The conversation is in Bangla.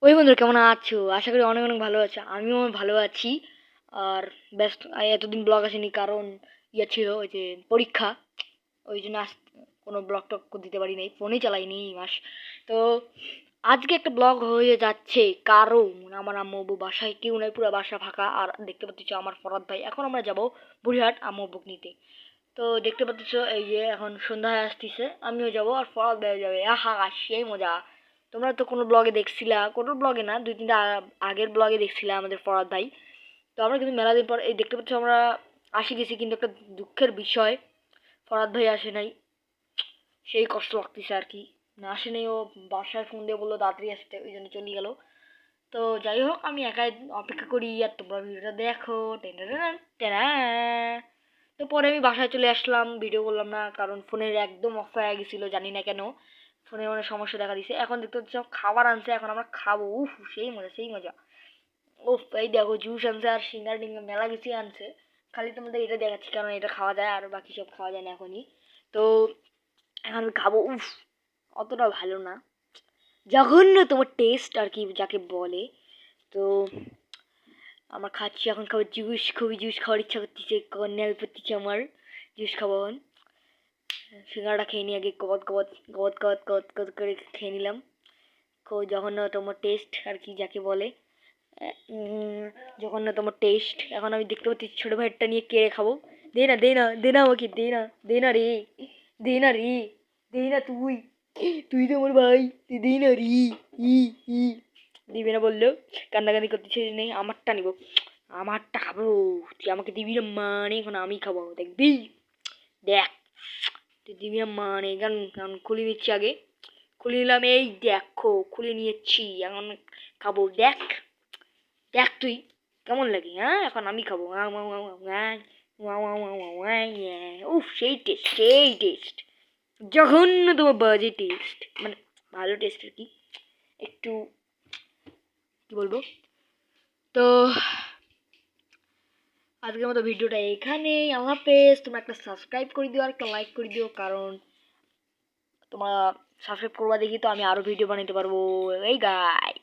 ওই বন্ধুরা কেমন আছো? আশা করি অনেক অনেক ভালো আছো। আমিও ভালো আছি। আর ব্যস্ত এতদিন ব্লগ আসেনি কারণ ছিল ওই যে পরীক্ষা। ওই জন্য কোনো ব্লগ টক দিতে পারি নাই, ফোনই চালাইনি এই মাস। তো আজকে একটা ব্লগ হয়ে যাচ্ছে কারণ আমার আম্মু আব্বু বাসায় কেউ নাই, পুরো বাসা ফাঁকা। আর দেখতে পাচ্ছ আমার ফরাদ ভাই, এখন আমরা যাব বুড়িহাট আম্মু আব্বুকে নিতে। তো দেখতে পাচ্ছ এই যে এখন সন্ধ্যা হয়ে আসতেছে, আমিও যাব আর ফরাদ ভাইও যাবে। আহা, সেই মজা! তোমরা তো কোনো ব্লগে দেখছিলা, কোনো ব্লগে না, দুই তিনটা আগের ব্লগে দেখছিলা আমাদের ফরাদ ভাই। তো আমরা কিন্তু মেলা দিন পর এই দেখতে পাচ্ছ আমরা আসি গেছি, কিন্তু একটা দুঃখের বিষয়, ফরাদ ভাই আসে নাই। সেই কষ্ট লাগতেছে আর কি। না আসে নাই, ও বাসায় ফোন দিয়ে বললো তাড়াতাড়ি আসতে, ওই জন্য চলে গেল। তো যাই হোক, আমি একাই অপেক্ষা করি আর তোমরা ভিডিওটা দেখো। টেনা। তো পরে আমি বাসায় চলে আসলাম, ভিডিও করলাম না কারণ ফোনের একদম অফ হয়ে গেছিলো, জানি না কেন ফোনে অনেক সমস্যা দেখা দিছে। এখন দেখতে হচ্ছে খাবার আনছে, এখন আমরা খাবো। উফ, সেই মজা সেই মজা! উফ, এই দেখো জুস আনছে আর সিঙ্গার টিঙ্গার মেলা কিছু আনছে। খালি তোমাদের এটা দেখাচ্ছি কারণ এটা খাওয়া যায়, আর বাকি সব খাওয়া যায় না এখনই। তো এখন খাবো। উফ, অতটা ভালো না, জঘন্য তোমার টেস্ট আর কি যাকে বলে। তো আমার খাচ্ছি, এখন খাবো জুস, খুবই জুস খাওয়ার ইচ্ছা করতেছে, কন্যাল করতেছে আমার। জুস খাবো এখন। সিঙ্গাড়া খেয়ে নিই আগে, কবত কবত কবত কবত কবত কবত করে খেয়ে নিলাম। খুব জঘন্যতম টেস্ট আর কি যাকে বলে। জঘন্যতম টেস্ট। এখন আমি দেখতে পাচ্ছি ছোটো ভাইয়েরটা নিয়ে কেড়ে খাবো। দে না দে না দে না আমাকে, দে না দে না রে, দে না রে, দে না তুই, তুই তো আমার ভাই, তুই দে না রে। ই ই দিবি না বললো, কান্নাকানি করতেছে, নেই আমারটা নিব, আমারটা খাবো। তুই আমাকে দিবি না মানে, এখন আমি খাবো, দেখবি? দেখ, তুই দিবি না মানে, কারণ কারণ খুলে নিচ্ছি আগে, খুলে নিলাম, এই দেখো খুলে নিয়েছি, এখন খাবো। দেখ দেখ তুই কেমন লাগে, হ্যাঁ? এখন আমি খাবো। উফ, সেই টেস্ট সেই টেস্ট, জঘন্য তোমার বাজে টেস্ট, মানে ভালো টেস্ট আর কি, একটু কি বলবো। তো আজকের মতো ভিডিওটা এখানেই, আল্লাহ হাফেজ। তোমরা একটা সাবস্ক্রাইব করে দিও আর একটা লাইক করে দিও, কারণ তোমরা সাবস্ক্রাইব করবা দেখি তো আমি আরো ভিডিও বানাতে পারবো। এই গাইস।